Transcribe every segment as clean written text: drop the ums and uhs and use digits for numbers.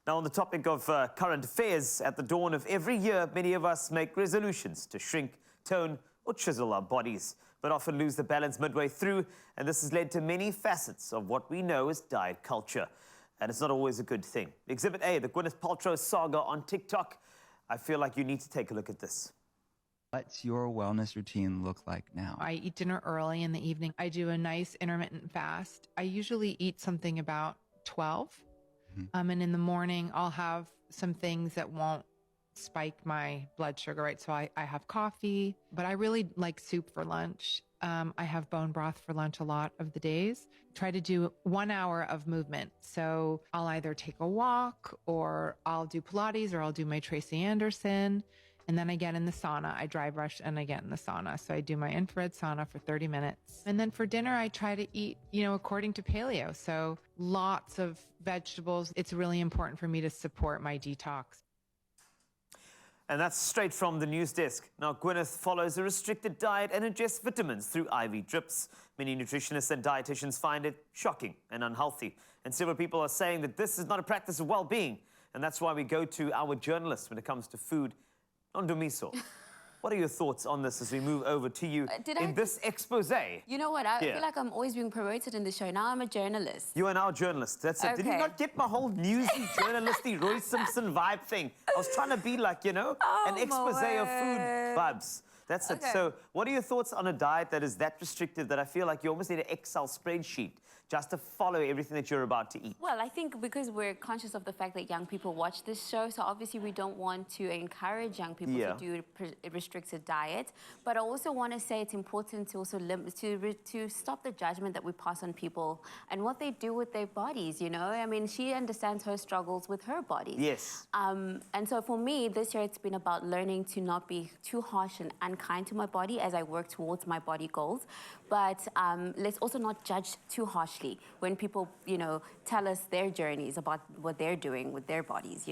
Now, on the topic of current affairs, at the dawn of every year, many of us make resolutions to shrink, tone, or chisel our bodies, but often lose the balance midway through, and this has led to many facets of what we know as diet culture. And it's not always a good thing. Exhibit A, the Gwyneth Paltrow saga on TikTok. I feel like you need to take a look at this. What's your wellness routine look like now? I eat dinner early in the evening. I do a nice intermittent fast. I usually eat something about 12. And in the morning, I'll have some things that won't spike my blood sugar, right? So I have coffee, but I really like soup for lunch. I have bone broth for lunch a lot of the days. Try to do 1 hour of movement. So I'll either take a walk or I'll do Pilates or I'll do my Tracy Anderson. And then I get in the sauna. I dry brush and I get in the sauna. So I do my infrared sauna for 30 minutes. And then for dinner, I try to eat, according to paleo. So lots of vegetables. It's really important for me to support my detox. And that's straight from the news desk. Now, Gwyneth follows a restricted diet and ingests vitamins through IV drips. Many nutritionists and dietitians find it shocking and unhealthy. And several people are saying that this is not a practice of well-being. And that's why we go to our journalists when it comes to food. Nondumiso, what are your thoughts on this as we move over to you in this expose? You know what? I feel like I'm always being promoted in the show. Now I'm a journalist. You are now a journalist. That's it. Did you not get my whole newsy, journalisty, Roy Simpson vibe thing? I was trying to be like, an expose of food vibes. That's it. So what are your thoughts on a diet that is that restrictive that I feel like you almost need an Excel spreadsheet just to follow everything that you're about to eat? Well, I think because we're conscious of the fact that young people watch this show, so obviously we don't want to encourage young people to do a restricted diet. But I also want to say it's important to also to stop the judgment that we pass on people and what they do with their bodies, I mean, she understands her struggles with her body. Yes. And so for me, this year it's been about learning to not be too harsh and unkind to my body as I work towards my body goals. But let's also not judge too harshly when people, tell us their journeys about what they're doing with their bodies,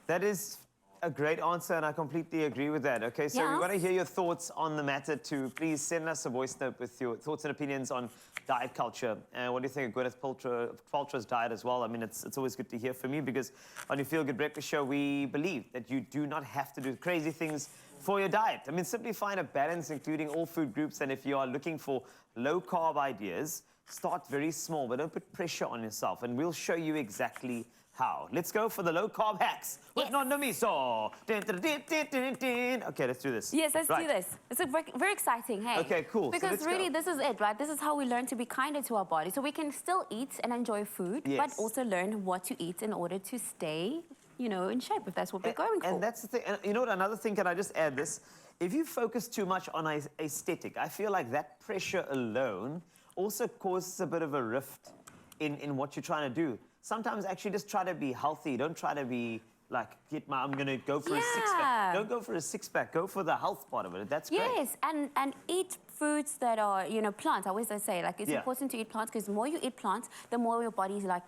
That is a great answer, and I completely agree with that. Okay, so we want to hear your thoughts on the matter too. Please send us a voice note with your thoughts and opinions on diet culture. And what do you think of Gwyneth Paltrow's diet as well? I mean, it's always good to hear from you because on your Feel Good Breakfast Show, we believe that you do not have to do crazy things for your diet. I mean, simply find a balance, including all food groups. And if you are looking for low-carb ideas, start very small, but don't put pressure on yourself. And we'll show you exactly how. Let's go for the low-carb hacks with Nondumiso. Okay, let's do this. Yes, let's do this. It's very exciting, hey? Okay, cool. Because really, this is it, right? This is how we learn to be kinder to our body. So we can still eat and enjoy food, but also learn what to eat in order to stay, in shape, if that's what we're going for. And that's the thing. And you know what? Another thing, can I just add this? If you focus too much on aesthetic, I feel like that pressure alone also causes a bit of a rift in what you're trying to do. Sometimes actually just try to be healthy. Don't try to be like, I'm going to go for a six-pack. Don't go for a six-pack. Go for the health part of it. That's great. Yes, and eat foods that are, plants. I always say, like, it's important to eat plants because the more you eat plants, the more your body, like,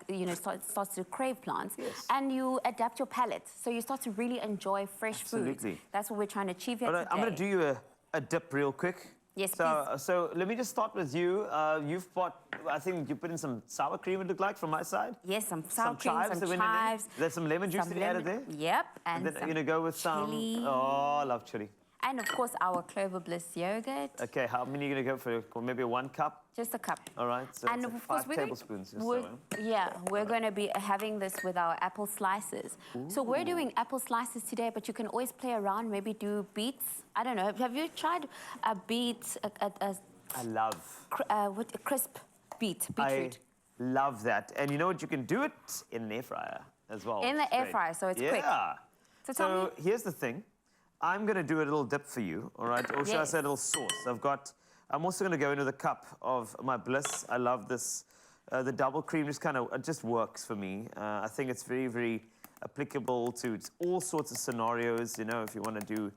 starts to crave plants. Yes. And you adapt your palate. So you start to really enjoy fresh food. That's what we're trying to achieve here today. I'm going to do you a dip real quick. Yes, please. So let me just start with you. You've bought, I think you put in some sour cream, it looked like, from my side. Yes, some sour cream, some chives. There's some lemon juice that you added there? Yep. And then you're going to go with chili. Oh, I love chili. And, of course, our Clover Bliss yogurt. Okay, how many are you going to go for? Maybe 1 cup? Just a cup. All right, so and of course 5 tablespoons. We're going to be having this with our apple slices. Ooh. So we're doing apple slices today, but you can always play around, maybe do beets. I don't know. Have you tried a beet? I love. A crisp beetroot. I love that. And you know what? You can do it in an air fryer as well. In the air fryer, so it's quick. Yeah. So here's the thing. I'm going to do a little dip for you, all right? Or should I say a little sauce? I'm also going to go into the cup of my Bliss. I love this. The double cream just works for me. I think it's very, very applicable to all sorts of scenarios. If you want to do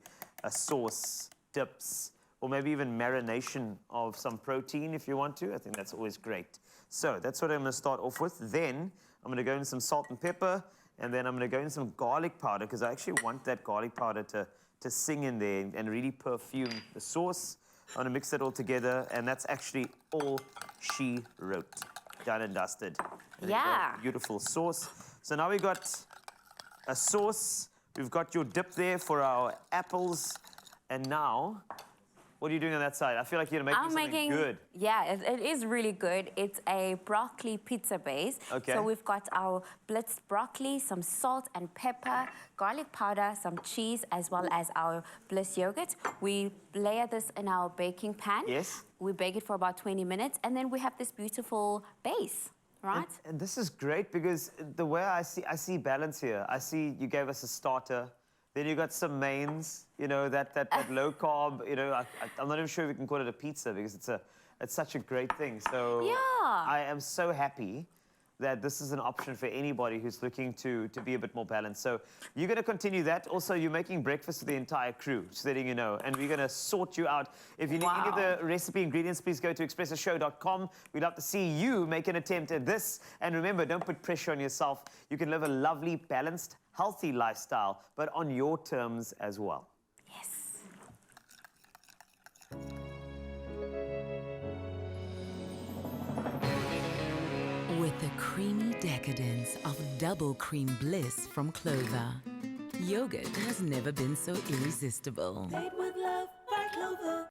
a sauce, dips, or maybe even marination of some protein if you want to. I think that's always great. So that's what I'm going to start off with. Then I'm going to go in some salt and pepper, and then I'm going to go in some garlic powder because I actually want that garlic powder to sing in there and really perfume the sauce. I'm going to mix it all together, and that's actually all she wrote. Done and dusted. And beautiful sauce. So now we got a sauce. We've got your dip there for our apples. And now, what are you doing on that side? I feel like you're gonna make me something good. Yeah, it is really good. It's a broccoli pizza base. Okay. So we've got our blitzed broccoli, some salt and pepper, garlic powder, some cheese, as well as our Bliss yogurt. We layer this in our baking pan. Yes. We bake it for about 20 minutes, and then we have this beautiful base, right? And this is great because the way I see balance here. I see you gave us a starter. Then you got some mains, you know, that low carb, you know, I'm not even sure if we can call it a pizza because it's such a great thing. So Yeah. I am so happy that this is an option for anybody who's looking to be a bit more balanced. So you're going to continue that. Also, you're making breakfast for the entire crew, just letting you know. And we're going to sort you out. If you need any of the recipe ingredients, please go to expressoshow.com. We'd love to see you make an attempt at this. And remember, don't put pressure on yourself. You can live a lovely, balanced, healthy lifestyle, but on your terms as well. Yes. With the creamy decadence of double cream bliss from Clover, yogurt has never been so irresistible. Made with love by Clover.